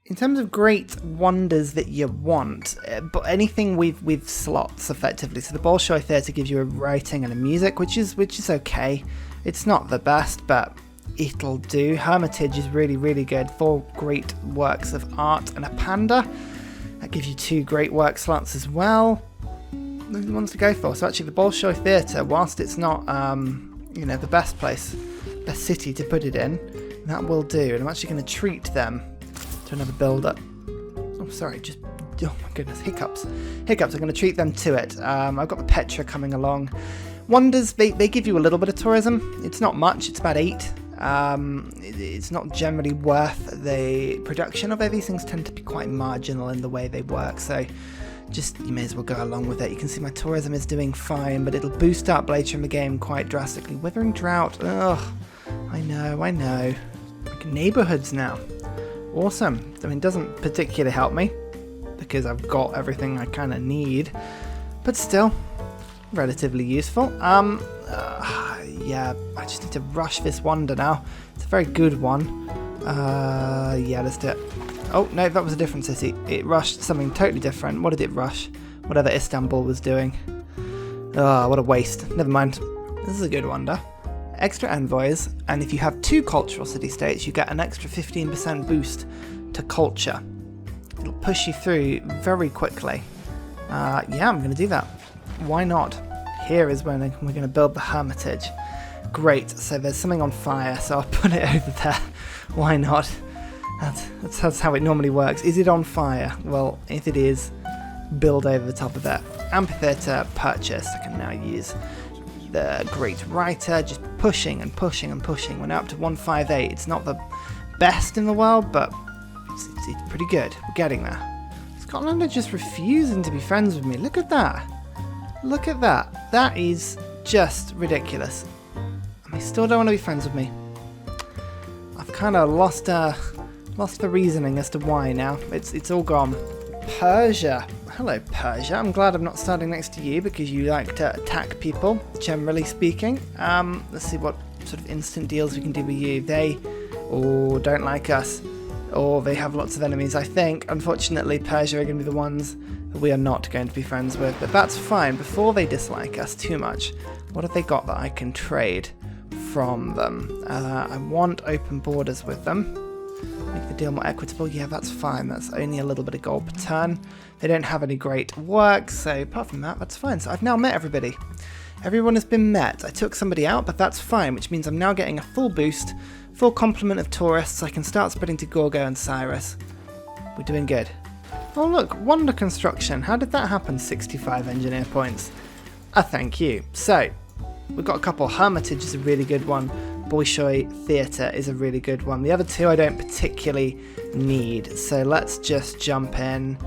In terms of great wonders that you want, but anything with slots effectively. So the Bolshoi Theatre gives you a writing and a music, which is okay. It's not the best, but it'll do. Hermitage is really, really good. 4 great works of art and a panda. That gives you 2 great work slots as well. Those are the ones to go for. So actually the Bolshoi Theatre, whilst it's not the best city to put it in, that will do. And I'm actually going to treat them to another builder. Oh, sorry, oh my goodness, hiccups. I'm going to treat them to it. I've got the Petra coming along. Wonders, they give you a little bit of tourism. It's not much, it's about 8. It's not generally worth the production of it. These things tend to be quite marginal in the way they work, so you may as well go along with it. You can see my tourism is doing fine, but it'll boost up later in the game quite drastically. Withering Drought, ugh, I know. Like neighbourhoods now. Awesome. I mean, it doesn't particularly help me because I've got everything I kind of need, but still relatively useful. Yeah, I just need to rush this wonder now. It's a very good one. Yeah, let's do it. Oh, no, that was a different city. It rushed something totally different. What did it rush? Whatever Istanbul was doing. Oh, what a waste. Never mind. This is a good wonder. Extra envoys, and if you have 2 cultural city-states, you get an extra 15% boost to culture. It'll push you through very quickly. Yeah, I'm going to do that. Why not? Here is when we're going to build the Hermitage. Great, so there's something on fire, so I'll put it over there. Why not? That's how it normally works. Is it on fire? Well, if it is, build over the top of that. Amphitheatre purchase. I can now use the Great Writer, just pushing and pushing and pushing. We're now up to 158. It's not the best in the world, but it's pretty good. We're getting there. Scotland are just refusing to be friends with me. Look at that. Look at that. That is just ridiculous. And they still don't want to be friends with me. I've kind of lost the reasoning as to why now. It's all gone. Persia. Hello, Persia. I'm glad I'm not starting next to you because you like to attack people, generally speaking. Let's see what sort of instant deals we can do with you. They don't like us, or they have lots of enemies. I think, unfortunately, Persia are going to be the ones that we are not going to be friends with, but that's fine. Before they dislike us too much, what have they got that I can trade from them? I want open borders with them. Make the deal more equitable. Yeah, that's fine. That's only a little bit of gold per turn. They don't have any great work, so apart from that, that's fine. So I've now met everybody. Everyone has been met. I took somebody out, but that's fine, which means I'm now getting a full boost, full complement of tourists. I can start spreading to Gorgo and Cyrus. We're doing good. Oh look, Wonder Construction. How did that happen? 65 engineer points. Thank you. So, we've got a couple. Hermitage is a really good one. Bolshoi Theatre is a really good one. The other 2 I don't particularly need, so let's just jump in.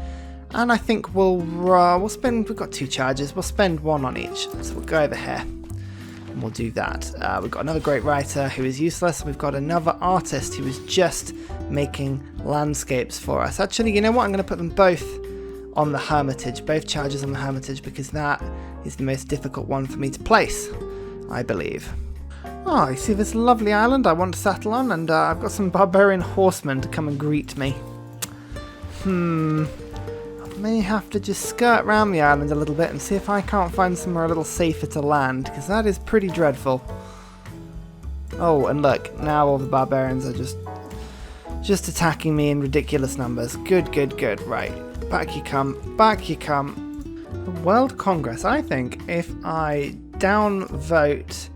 And I think we'll spend, we've got 2 charges, we'll spend 1 on each. So we'll go over here and we'll do that. We've got another great writer who is useless. We've got another artist who is just making landscapes for us. Actually, you know what? I'm going to put them both on the Hermitage, both charges on the Hermitage, because that is the most difficult one for me to place, I believe. Oh, I see this lovely island I want to settle on, and I've got some barbarian horsemen to come and greet me. I may have to just skirt around the island a little bit and see if I can't find somewhere a little safer to land, because that is pretty dreadful. Oh, and look, now all the barbarians are just attacking me in ridiculous numbers. Good. Right, back you come, back you come. The World Congress. I think if I downvote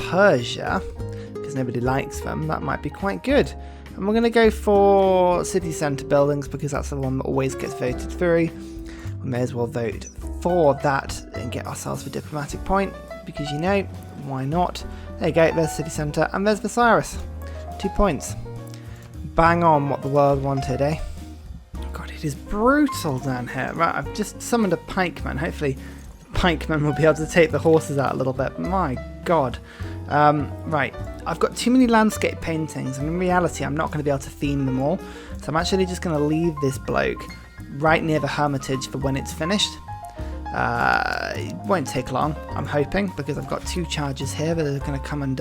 Persia, because nobody likes them, that might be quite good. And we're going to go for city centre buildings because that's the one that always gets voted through. We may as well vote for that and get ourselves a diplomatic point because, you know, why not? There you go, there's city centre and there's Cyrus. 2 points. Bang on what the world wanted, eh? Oh god, it is brutal down here. Right, I've just summoned a pikeman. Hopefully the pikeman will be able to take the horses out a little bit. My god. Right, I've got too many landscape paintings, and in reality I'm not going to be able to theme them all, so I'm actually just going to leave this bloke right near the Hermitage for when it's finished. It won't take long, I'm hoping, because I've got 2 charges here that are going to come and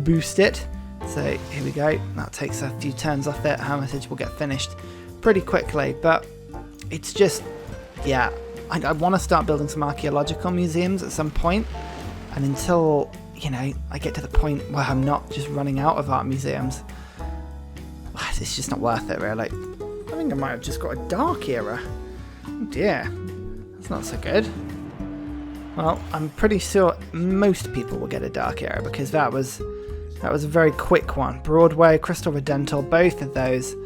boost it. So here we go, that takes a few turns off it. Hermitage will get finished pretty quickly, but it's just, yeah, I want to start building some archaeological museums at some point, and until, you know, I get to the point where I'm not just running out of art museums, it's just not worth it, really. I think I might have just got a dark era. Oh dear, that's not so good. Well, I'm pretty sure most people will get a dark era because that was a very quick one. Broadway, Crystal Redental, both of those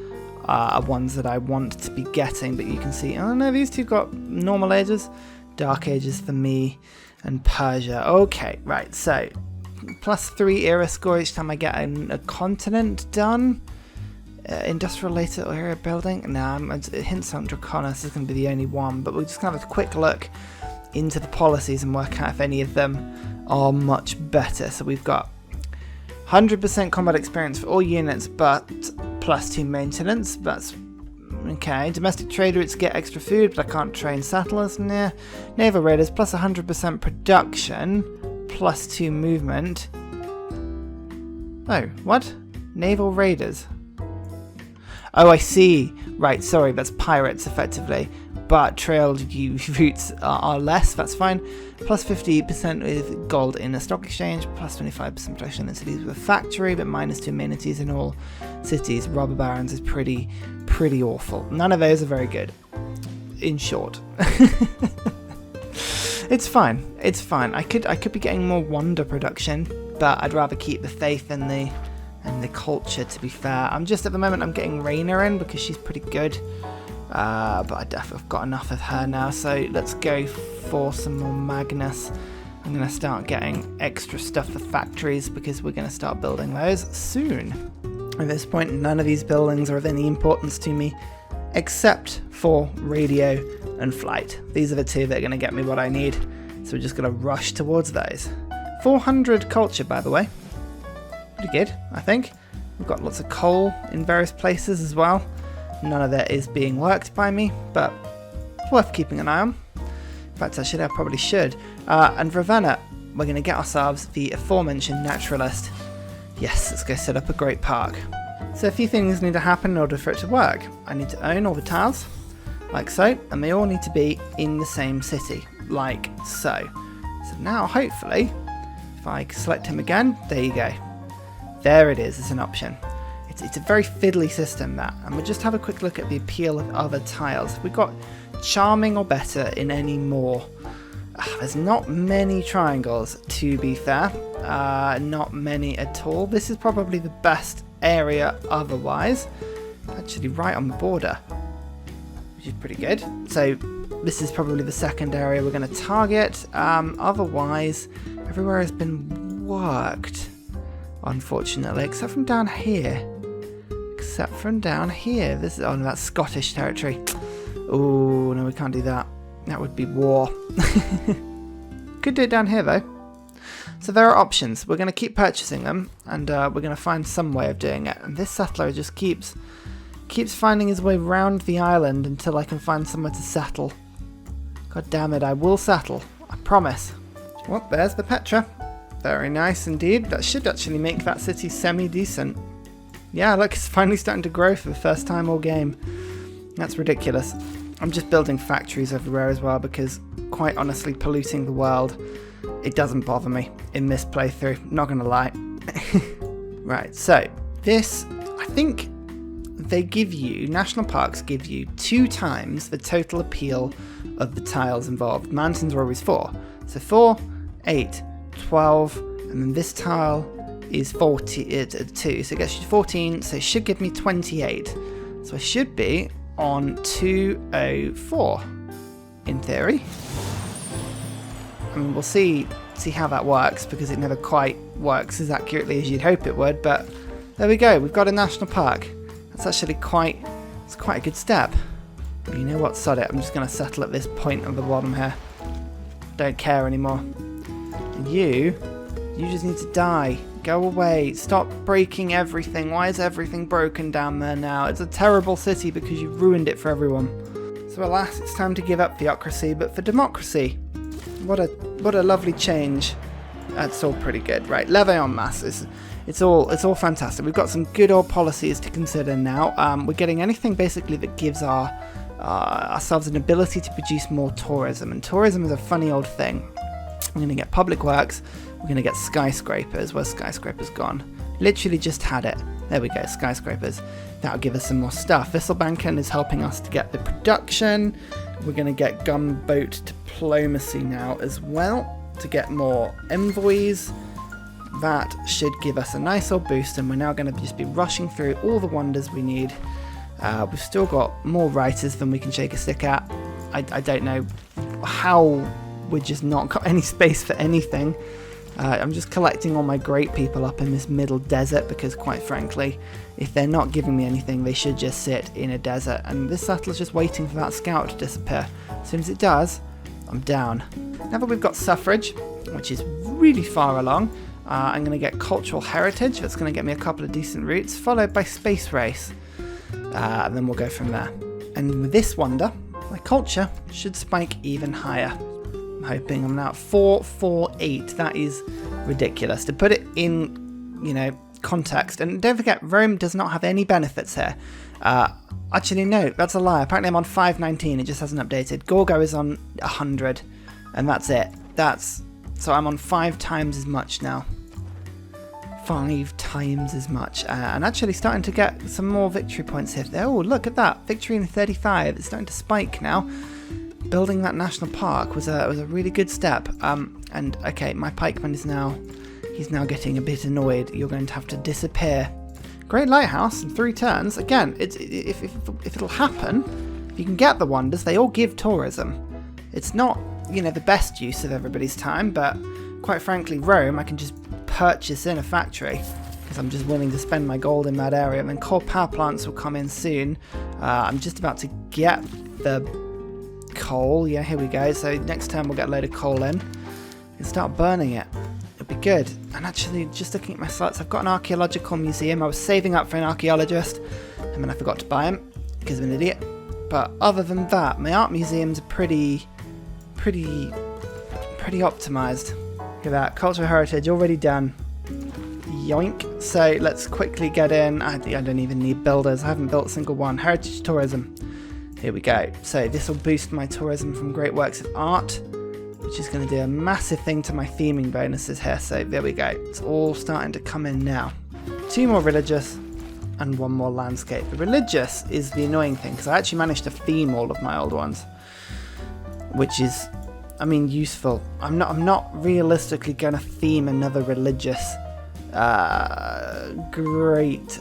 are ones that I want to be getting, but you can see, oh no, these two got normal ages. Dark ages for me and Persia. Okay, right, so +3 era score each time I get a continent done. Industrial later area building. Nah, it hints on Draconis is going to be the only one, but we're just going to have a quick look into the policies and work out if any of them are much better. So we've got 100% combat experience for all units, but +2 maintenance. That's okay. Domestic trade routes get extra food, but I can't train settlers near. Naval raiders +100% production, +2 movement. Oh, what? Naval raiders. Oh, I see. Right, sorry, that's pirates, effectively. But trailed routes are less, that's fine. +50% with gold in a stock exchange, +25% protection in cities with a factory, but -2 amenities in all cities. Robber barons is pretty awful. None of those are very good, in short. It's fine, it's fine. I could be getting more wonder production, but I'd rather keep the faith and the culture, to be fair. I'm just, at the moment, I'm getting Raina in because she's pretty good. But I've got enough of her now, so let's go for some more Magnus. I'm going to start getting extra stuff for factories because we're going to start building those soon. At this point, none of these buildings are of any importance to me, except for radio and flight. These are the two that are going to get me what I need, so we're just going to rush towards those. 400 culture, by the way. Pretty good, I think. We've got lots of coal in various places as well. None of that is being worked by me, but worth keeping an eye on. In fact, actually, I probably should. And Ravenna, we're going to get ourselves the aforementioned naturalist. Yes, let's go set up a great park. So a few things need to happen in order for it to work. I need to own all the tiles, like so, and they all need to be in the same city, like so. So now, hopefully, if I select him again, there you go. There it is, it's an option. It's a very fiddly system, that. And we'll just have a quick look at the appeal of other tiles. Have we got charming or better in any more? There's not many triangles, to be fair. Not many at all. This is probably the best area otherwise. Actually right on the border, which is pretty good. So this is probably the second area we're going to target. Otherwise, everywhere has been worked, unfortunately, except from down here. Except from down here. This is, oh no, that's Scottish territory. Oh no, we can't do that. That would be war. Could do it down here though. So there are options. We're going to keep purchasing them, and we're going to find some way of doing it. And this settler just keeps finding his way round the island until I can find somewhere to settle. God damn it, I will settle. I promise. Well, there's the Petra. Very nice indeed. That should actually make that city semi-decent. Yeah, look, it's finally starting to grow for the first time all game. That's ridiculous. I'm just building factories everywhere as well because, quite honestly, polluting the world, it doesn't bother me in this playthrough, not gonna lie. Right, so this, I think they give you, national parks give you 2 times the total appeal of the tiles involved. Mountains are always 4. So 4, 8, 12, and then this tile is 2, so it gets you 14, so it should give me 28. So I should be on 204 in theory. I mean, we'll see how that works because it never quite works as accurately as you'd hope it would, but there we go, we've got a national park. That's actually quite a good step. But you know what, sod it, I'm just going to settle at this point on the bottom here. Don't care anymore. And you just need to die. Go away. Stop breaking everything. Why is everything broken down there now? It's a terrible city because you've ruined it for everyone. So alas, it's time to give up theocracy, but for democracy. What a lovely change. That's all pretty good. Right, Leve en masse It's all fantastic. We've got some good old policies to consider now. We're getting anything basically that gives ourselves an ability to produce more tourism, and tourism is a funny old thing. We're going to get public works, we're going to get skyscrapers. Where's skyscrapers gone? Literally just had it. There we go, skyscrapers. That'll give us some more stuff. Visselbanken is helping us to get the production. We're going to get gunboat diplomacy now as well to get more envoys. That should give us a nice old boost, and we're now going to just be rushing through all the wonders we need. We've still got more writers than we can shake a stick at. I don't know how we're just not got any space for anything. I'm just collecting all my great people up in this middle desert because, quite frankly, if they're not giving me anything, they should just sit in a desert. And this settler's just waiting for that scout to disappear. As soon as it does, I'm down. Now that we've got suffrage, which is really far along, I'm going to get cultural heritage. That's going to get me a couple of decent routes, followed by space race. And then we'll go from there. And with this wonder, my culture should spike even higher. I'm hoping I'm now at 448. That is ridiculous. To put it in, context, and don't forget, Rome does not have any benefits here. Actually, no, that's a lie. Apparently I'm on 519. It just hasn't updated. Gorgo is on 100, and that's it. So I'm on 5 times as much now. 5 times as much, and actually starting to get some more victory points here. Oh, look at that, victory in 35. It's starting to spike now. Building that national park was a really good step. And okay, my pikeman he's now getting a bit annoyed. You're going to have to disappear. Great lighthouse in 3 turns. Again, if it'll happen, if you can get the wonders, they all give tourism. It's not the best use of everybody's time, but quite frankly, Rome, I can just purchase in a factory because I'm just willing to spend my gold in that area. And then coal power plants will come in soon. I'm just about to get the coal. Yeah, here we go. So next time we'll get a load of coal in and start burning it. It'll be good. And actually, just looking at my slots, I've got an archaeological museum. I was saving up for an archaeologist, and then I forgot to buy him because I'm an idiot. But other than that, my art museums are pretty optimized. Look at that, cultural heritage already done. Yoink. So let's quickly get in. I don't even need builders. I haven't built a single one. Heritage tourism. Here we go. So this will boost my tourism from great works of art, which is going to do a massive thing to my theming bonuses here. So there we go. It's all starting to come in now. 2 more religious and 1 more landscape. The religious is the annoying thing because I actually managed to theme all of my old ones, which is, useful. I'm not realistically going to theme another religious great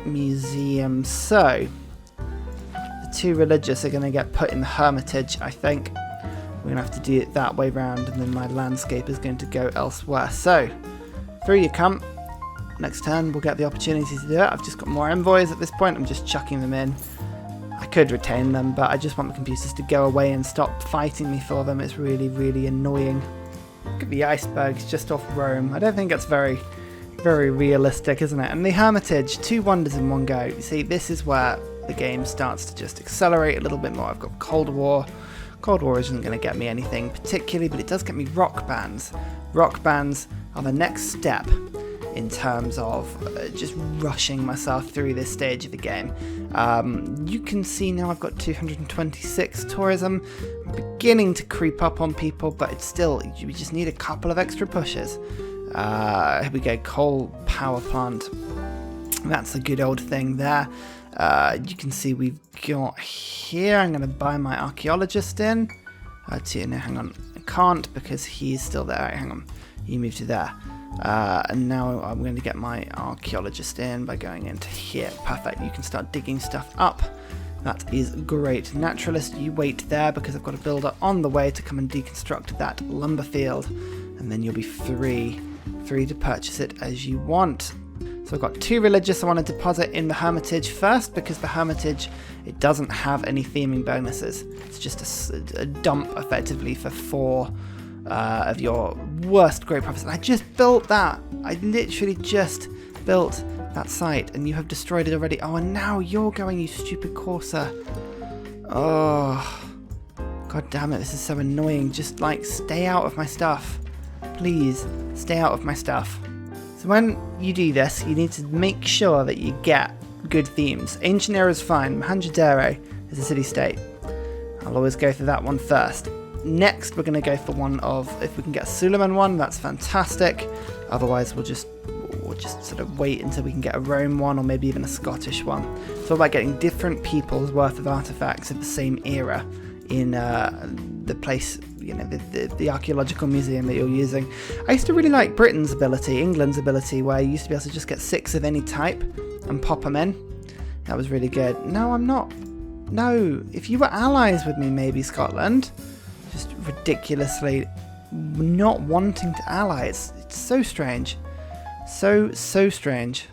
museum. So the 2 religious are going to get put in the Hermitage, I think. We're going to have to do it that way round, and then my landscape is going to go elsewhere. So through you come. Next turn we'll get the opportunity to do it. I've just got more envoys at this point. I'm just chucking them in. I could retain them, but I just want the computers to go away and stop fighting me for them. It's really, really annoying. Look at the icebergs just off Rome. I don't think that's very, very realistic, isn't it? And the Hermitage, 2 wonders in one go. You see, this is where the game starts to just accelerate a little bit more. I've got Cold War. Cold War isn't going to get me anything particularly, but it does get me rock bands. Rock bands are the next step in terms of just rushing myself through this stage of the game. You can see now I've got 226 tourism. I'm beginning to creep up on people, but it's still, we just need a couple of extra pushes. Here we go, coal power plant. That's a good old thing there. You can see we've got here, I'm going to buy my archaeologist in. No, hang on, I can't because he's still there. Hang on, you move to there. And now I'm going to get my archaeologist in by going into here. Perfect, you can start digging stuff up. That is great. Naturalist, you wait there because I've got a builder on the way to come and deconstruct that lumber field. And then you'll be free to purchase it as you want. So I've got 2 religious I want to deposit in the Hermitage first, because the Hermitage, it doesn't have any theming bonuses. It's just a dump effectively for 4 of your worst great prophets. And I just built that. I literally just built that site, and you have destroyed it already. Oh, and now you're going, you stupid Corsair. Oh, god damn it, this is so annoying. Just stay out of my stuff. Please, stay out of my stuff. So when you do this, you need to make sure that you get good themes. Ancient era is fine. Mohenjo-daro is a city-state. I'll always go for that one first. Next, we're going to go for one of, if we can get a Suleiman one, that's fantastic. Otherwise, we'll just sort of wait until we can get a Rome one, or maybe even a Scottish one. It's all about getting different people's worth of artifacts of the same era in the place, you know, the archaeological museum that you're using. I used to really like Britain's ability, England's ability, where you used to be able to just get 6 of any type and pop them in. That was really good. No, I'm not. No, if you were allies with me, maybe Scotland. Just ridiculously not wanting to ally. It's so strange. So strange.